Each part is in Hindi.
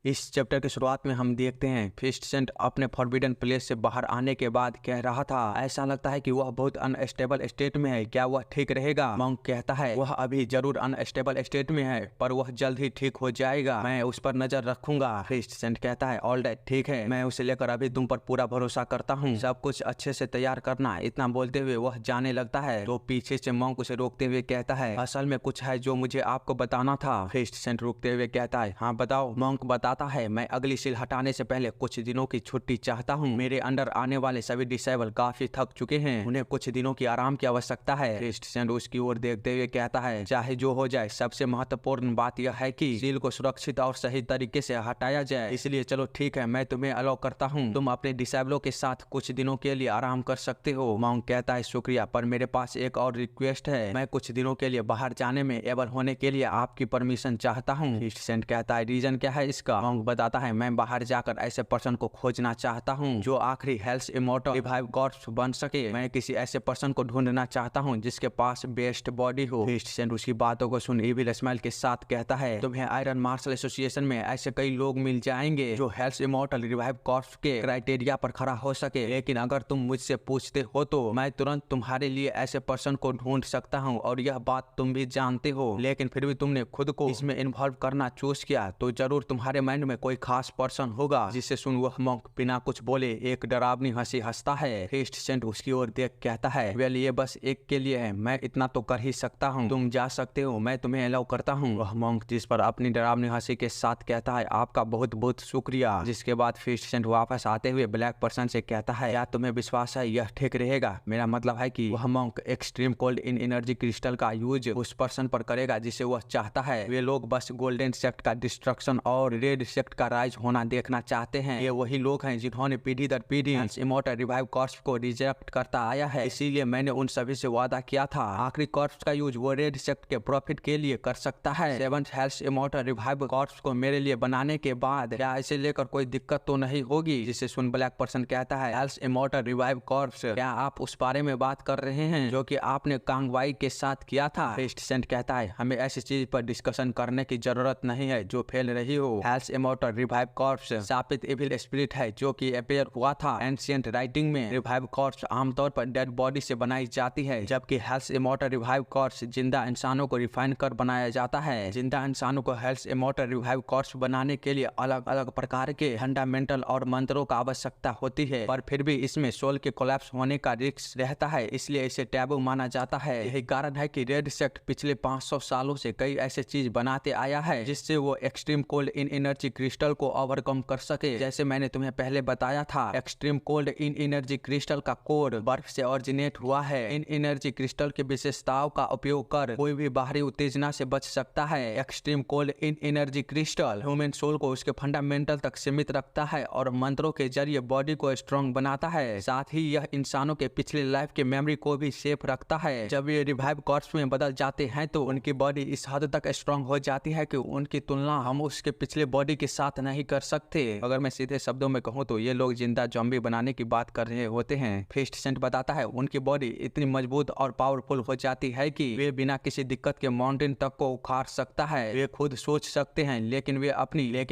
इस चैप्टर की शुरुआत में हम देखते हैं फिफ्थ सेंट अपने फॉरबिडन प्लेस से बाहर आने के बाद कह रहा था, ऐसा लगता है कि वह बहुत अनस्टेबल स्टेट में है, क्या वह ठीक रहेगा? मॉन्क कहता है, वह अभी जरूर अनस्टेबल स्टेट में है, पर वह जल्द ही ठीक हो जाएगा, मैं उस पर नजर रखूंगा। फिफ्थ सेंट कहता है, ऑल राइट, ठीक है, मैं उसे लेकर अभी तुम पर पूरा भरोसा करता हूँ, सब कुछ अच्छे से तैयार करना। इतना बोलते हुए वह जाने लगता है तो पीछे से मॉन्क उसे रोकते हुए कहता है, असल में कुछ है जो मुझे आपको बताना था। फिफ्थ सेंट रुकते हुए कहता है, हाँ बताओ। मॉन्क बताता है, मैं अगली सील हटाने से पहले कुछ दिनों की छुट्टी चाहता हूँ। मेरे अंडर आने वाले सभी डिसेबल काफी थक चुके हैं, उन्हें कुछ दिनों की आराम की आवश्यकता है। फिफ्थ सेंट उसकी ओर देखते हुए कहता है, चाहे जो हो जाए, सबसे महत्वपूर्ण बात यह है कि सील को सुरक्षित और सही तरीके से हटाया जाए, इसलिए चलो ठीक है, मैं तुम्हें अलाउ करता हूँ, तुम अपने डिसेबलों के साथ कुछ दिनों के लिए आराम कर सकते हो। मॉन्क कहता है, शुक्रिया, पर मेरे पास एक और रिक्वेस्ट है, मैं कुछ दिनों के लिए बाहर जाने में एबल होने के लिए आपकी परमिशन चाहता हूँ। फिफ्थ सेंट कहता है, रीजन क्या है इसका? मॉन्क बताता है, मैं बाहर जाकर ऐसे पर्सन को खोजना चाहता हूँ जो आखिरी हेल्थ इमॉर्टल रिवाइव कॉर्प्स बन सके। मैं किसी ऐसे पर्सन को ढूंढना चाहता हूँ जिसके पास बेस्ट बॉडी हो। फिफ्थ सेंट उसकी बातों को सुन इविल स्माइल के साथ कहता है, तुम्हें आयरन मार्शल एसोसिएशन में ऐसे कई लोग मिल जाएंगे जो हेल्थ इमॉर्टल रिवाइव कॉर्प्स के क्राइटेरिया पर खड़ा हो सके, लेकिन अगर तुम मुझसे पूछते हो तो मैं तुरंत तुम्हारे लिए ऐसे पर्सन को ढूंढ सकता हूँ, और यह बात तुम भी जानते हो, लेकिन फिर भी तुमने खुद को इसमें इन्वॉल्व करना चूज किया, तो जरूर तुम्हारे माइंड में कोई खास पर्सन होगा। जिसे सुन वह मॉन्क बिना कुछ बोले एक डरावनी हंसी हंसता है। फिफ्थ सेंट उसकी ओर देख कहता है, वेल ये बस एक के लिए है, मैं इतना तो कर ही सकता हूँ, तुम जा सकते हो, मैं तुम्हें अलाउ करता हूँ। वह मॉन्क जिस पर अपनी डरावनी हंसी के साथ कहता है, आपका बहुत बहुत शुक्रिया। जिसके बाद फिफ्थ सेंट वापस आते हुए ब्लैक पर्सन से कहता है, क्या तुम्हें विश्वास है यह ठीक रहेगा? मेरा मतलब है कि वह monk extreme cold in energy crystal का यूज उस पर्सन पर करेगा जिसे वह चाहता है। वे लोग बस गोल्डन सेक्ट का डिस्ट्रक्शन और रेड सेक्ट का राइज होना देखना चाहते हैं। ये वही लोग हैं जिन्होंने पीढ़ी दर पीढ़ी इमॉर्टल रिवाइव कॉर्प्स को रिजेक्ट करता आया है, इसीलिए मैंने उन सभी से वादा किया था आखिरी कॉर्प्स का यूज वो रेड सेक्ट के प्रॉफिट के लिए कर सकता है। Seventh health immortal revive corps को मेरे लिए बनाने के बाद क्या इसे लेकर कोई दिक्कत तो नहीं होगी? जिसे सुन ब्लैक पर्सन कहता है, हेल्थ इमॉर्टल रिवाइव कॉर्प्स, क्या आप उस बारे में बात कर रहे हैं जो कि आपने कांगवाई के साथ किया था? फिफ्थ सेंट कहता है, हमें ऐसी चीज पर डिस्कशन करने की जरूरत नहीं है जो फैल रही हो। हेल्थ इमॉर्टल रिवाइव कॉर्प्स शापित इविल स्पिरिट है जो कि अपेयर हुआ था एंशिएंट राइटिंग में। रिवाइव कॉर्प्स आमतौर पर डेड बॉडी से बनाई जाती है, जबकि हेल्थ इमॉर्टल रिवाइव कॉर्प्स जिंदा इंसानों को रिफाइन कर बनाया जाता है। जिंदा इंसानों को हेल्थ इमॉर्टल रिवाइव कॉर्प्स बनाने के लिए अलग अलग प्रकार के फंडामेंटल और मंत्रों का आवश्यकता होती है, पर फिर भी इसमें सोल के कोलैप्स होने का रिस्क रहता है, इसलिए इसे टैबू माना जाता है। यही कारण है कि रेड सेक्ट पिछले 500 सालों से कई ऐसे चीज बनाते आया है जिससे वो extreme cold in energy crystal को ओवरकम कर सके। जैसे मैंने तुम्हें पहले बताया था, extreme cold in energy crystal का कोर बर्फ से ऑरिजिनेट हुआ है। इन एनर्जी क्रिस्टल की विशेषताओं का उपयोग कर कोई भी बाहरी उत्तेजना से बच सकता है। Extreme cold in energy crystal human soul को उसके फंडामेंटल तक सीमित रखता है और मंत्रों के जरिए बॉडी को स्ट्रॉन्ग बनाता है। साथ ही यह इंसानों के पिछले लाइफ के मेमोरी को भी सेफ रखता है। जब ये रिवाइव कॉर्प्स में बदल जाते हैं तो उनकी बॉडी इस हद तक स्ट्रॉन्ग हो जाती है कि उनकी तुलना हम उसके पिछले बॉडी के साथ नहीं कर सकते। अगर मैं सीधे शब्दों में कहूँ तो ये लोग जिंदा जॉम्बी बनाने की बात कर रहे होते हैं। फिफ्थ सेंट बताता है, उनकी बॉडी इतनी मजबूत और पावरफुल हो जाती है कि वे बिना किसी दिक्कत के माउंटेन तक को उखाड़ सकता है। वे खुद सोच सकते हैं, लेकिन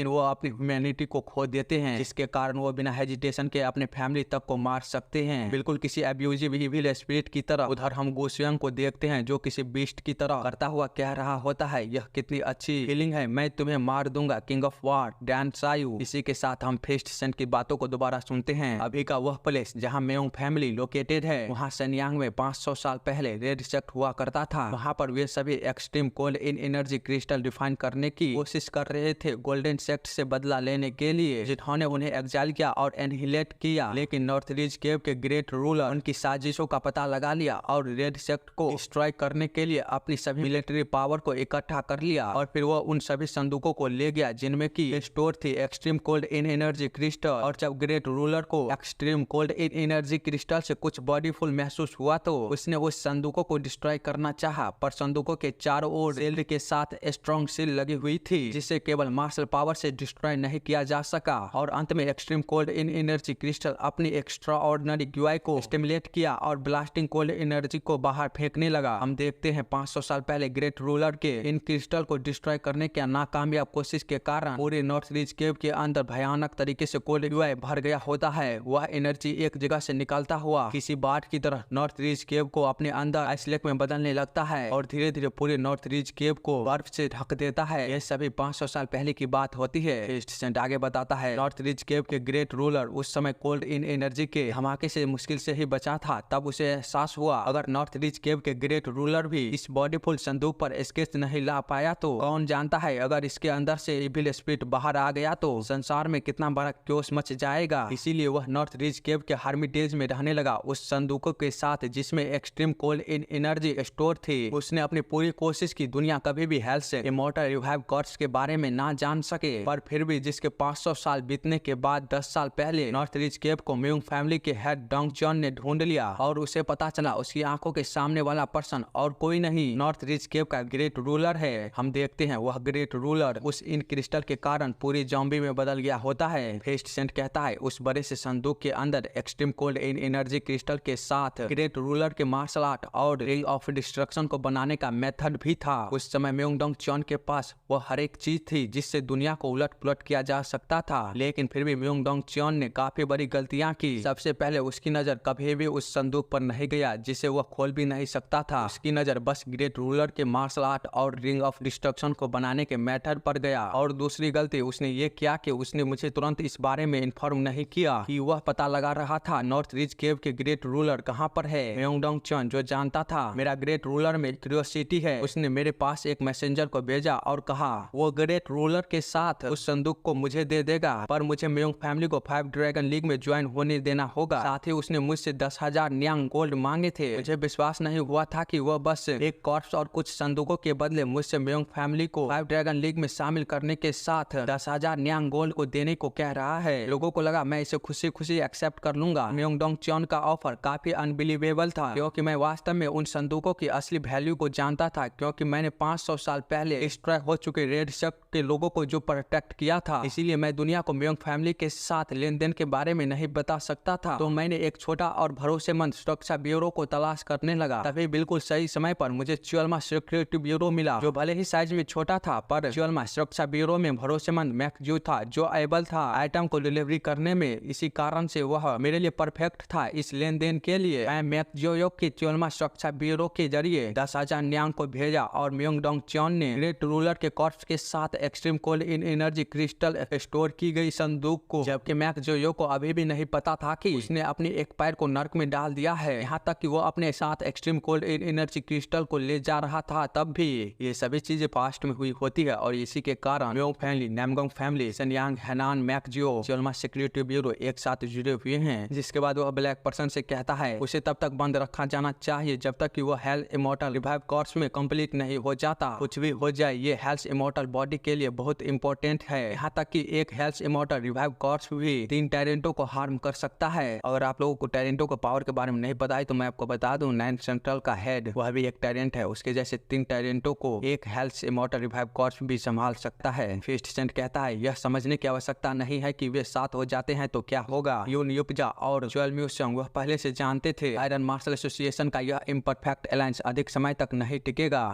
वो अपनी ह्यूमैनिटी को खो देते हैं, जिसके कारण वो बिना हेजिटेशन के अपने फैमिली तक को मार सकते हैं, बिल्कुल किसी अब्यूजिव इविल स्पिरिट की तरह। उधर हम गोस्वियंग को देखते हैं जो किसी बीस्ट की तरह करता हुआ कह रहा होता है, यह कितनी अच्छी फीलिंग है, मैं तुम्हें मार दूंगा किंग ऑफ वार डैन सायू। इसी के साथ हम फिफ्थ सेंट की बातों को दोबारा सुनते हैं। अभी का वह प्लेस जहां मेओंग फैमिली लोकेटेड है, वहां सनयांग में 500 साल पहले रेड सेक्ट हुआ करता था। वहां पर वे सभी extreme cold in energy crystal define करने की कोशिश कर रहे थे गोल्डन सेक्ट से बदला लेने के लिए, जिन्होंने उन्हें एग्जाइल किया और एनहिलेट किया। लेकिन नॉर्थ रीज केव के ग्रेट रूलर उनकी साजिशों का पता लगा लिया और रेड सेक्ट को डिस्ट्रॉय करने के लिए अपनी सभी मिलिट्री पावर को इकट्ठा कर लिया, और फिर वो उन सभी संदूकों को ले गया जिनमें की स्टोर थी extreme cold in energy crystal. और जब ग्रेट रूलर को extreme cold in energy crystal से कुछ बॉडीफुल महसूस हुआ तो उसने उस संदूकों को डिस्ट्रॉय करना चाहा, पर संदूकों के चारों ओर शील्ड के साथ स्ट्रॉन्ग सील लगी हुई थी जिसे केवल मार्शल पावर से डिस्ट्रॉय नहीं किया जा सका। और अंत में extreme cold in energy crystal अपनी एक्स्ट्रा ऑर्डिनरी क्यूआई को स्टिमुलेट किया और ब्लास्टिंग कोल्ड एनर्जी को बाहर फेंकने लगा। हम देखते हैं 500 साल पहले ग्रेट रूलर के इन क्रिस्टल को डिस्ट्रॉय करने की नाकामयाब कोशिश के कारण पूरे नॉर्थ रिज केव के अंदर भयानक तरीके से कोल्ड यूआई भर गया होता है। वह एनर्जी एक जगह से निकलता हुआ किसी बाढ़ की तरह नॉर्थ रिज केव को अपने अंदर आइस लेक में बदलने लगता है और धीरे धीरे पूरे नॉर्थ रिज केव को बर्फ से ढक देता है। यह सभी 500 साल पहले की बात होती है। फिफ्थ सेंट आगे बताता है, नॉर्थ रिज केव के ग्रेट रूलर उस समय कोल्ड इन एनर्जी के धमाके से मुश्किल से ही बचा था। तब उसे एहसास हुआ अगर नॉर्थ रिज केव के ग्रेट रूलर भी इस बॉडीफुल संदूक पर स्केच नहीं ला पाया तो कौन जानता है अगर इसके अंदर से इविल स्पिरिट बाहर आ गया तो संसार में कितना बड़ा क्योस मच जाएगा। इसीलिए वह नॉर्थ रिज केव के हर्मिटेज में रहने लगा उस संदूकों के साथ जिसमें extreme cold in energy store थी। उसने अपनी पूरी कोशिश की दुनिया कभी भी हेल्थ से इमॉर्टल रिवाइव कॉर्स के बारे में ना जान सके, पर फिर भी जिसके 500 साल बीतने के बाद 10 साल पहले नॉर्थ रिज केव को म्यूंग फैमिली के हेड डोंग जॉन ने ढूंढ लिया और उसे पता चला उसकी आंखों के सामने वाला पर्सन और कोई नहीं नॉर्थ रिज केव का ग्रेट रूलर है। हम देखते हैं वह ग्रेट रूलर उस इन क्रिस्टल के कारण पूरी जॉम्बी में बदल गया होता है। फेस्ट सेंट कहता है उस बड़े से संदूक के अंदर extreme cold in energy crystal के साथ ग्रेट रूलर के मार्शल आर्ट और रिंग ऑफ डिस्ट्रक्शन को बनाने का मेथड भी था। उस समय म्योंगडोंग चॉन के पास वो हर एक चीज थी जिससे दुनिया को उलट पुलट किया जा सकता था, लेकिन फिर भी म्योंगडोंग चॉन ने काफी बड़ी गलतियां की। सबसे पहले उसकी नजर कभी भी उस संदूक पर नहीं गया जिसे वह खोल भी नहीं सकता था। उसकी नजर बस ग्रेट रूलर के मार्शल आर्ट और रिंग ऑफ डिस्ट्रक्शन को बनाने के मेथड पर गया। और दूसरी गलती उसने ये किया कि उसने मुझे तुरंत इस बारे में इन्फॉर्म नहीं किया कि वह पता लगा रहा था नॉर्थ रिज केव के ग्रेट रूलर कहाँ पर है। म्योंगडोंग चॉन जो जानता था मेरा ग्रेट रूलर में क्यूरियोसिटी है, उसने मेरे पास एक मैसेंजर को भेजा और कहा वो ग्रेट रूलर के साथ उस संदूक को मुझे दे देगा, पर मुझे म्योंग फैमिली को 5 ड्रैगन लीग में ज्वाइन होने देना होगा। साथ ही उसने मुझसे 10,000 न्यांग गोल्ड मांगे थे। मुझे विश्वास नहीं हुआ था कि वह बस एक कॉर्प्स और कुछ संदूकों के बदले मुझसे म्योंग फैमिली को 5 ड्रैगन लीग में शामिल करने के साथ 10,000 न्यांग गोल्ड को देने को कह रहा है। लोगों को लगा मैं इसे खुशी खुशी एक्सेप्ट कर लूंगा। म्योंगडोंग चॉन का ऑफर काफी अनबिलीवेबल था क्योंकि मैं वास्तव में उन संदूकों की असली वैल्यू को जानता था, क्योंकि मैंने 500 साल पहले डिस्ट्रॉय हो चुके रेड शक के लोगों को जो प्रोटेक्ट किया था। इसीलिए मैं दुनिया को म्योंग फैमिली के साथ लेन देन के बारे में नहीं बता सकता था। तो मैंने एक छोटा और भरोसेमंद सुरक्षा ब्यूरो को तलाश करने लगा। तभी बिल्कुल सही समय पर मुझे च्योल्मा सिक्योरिटी ब्यूरो मिला, जो भले ही साइज में छोटा था पर च्योल्मा सुरक्षा ब्यूरो में भरोसेमंद मैकजू था जो एबल था आइटम को डिलीवरी करने में। इसी कारण से वह मेरे लिए परफेक्ट था इस लेन देन के लिए। मैं मैकजू की च्योल्मा सुरक्षा ब्यूरो के जरिए 10,000 न्यांग को भेजा और म्योंगडोंग चॉन ने ग्रेट रूलर के कॉर्प्स के साथ extreme cold in energy crystal store की गई संदूक को, जबकि मैकजू को अभी भी नहीं पता था कि उसने अपनी एक पैर को नर्क में डाल दिया है। यहाँ तक कि वो अपने साथ extreme cold in energy crystal को ले जा रहा था। तब भी ये सभी चीजें पास्ट में हुई होती है और इसी के कारण Myeong family, Namgong family, Sunyang, Hainan, Makju, Cheolma security bureau एक साथ जुड़े हुए हैं। जिसके बाद वह ब्लैक पर्सन से कहता है उसे तब तक बंद रखा जाना चाहिए जब तक कि वो हेल्थ इमॉर्टल रिवाइव कोर्स में कंप्लीट नहीं हो जाता। कुछ भी हो जाए ये हेल्थ इमॉर्टल बॉडी के लिए बहुत इंपॉर्टेंट है। यहाँ तक कि एक हेल्थ इमॉर्टल रिवाइव कोर्स भी 3 टैरेंटो को हार्म कर सकता है। अगर आप लोगों को टैरेंटो को पावर के बारे में नहीं पता है तो मैं आपको बता दूं, 9 सेंट्रल का हेड वह भी एक टैरेंट है। उसके जैसे 3 टैरेंटो को एक हेल्थ इमॉर्टल रिवाइव कोर्स भी संभाल सकता है। फिफ्थ सेंट कहता है यह समझने की आवश्यकता नहीं है कि वे साथ हो जाते हैं तो क्या होगा। यून युपजा और जोएल म्यूसंग वह पहले से जानते थे आयरन मार्शल एसोसिएशन का यह इम्परफेक्ट अलायंस अधिक समय तक नहीं टिकेगा।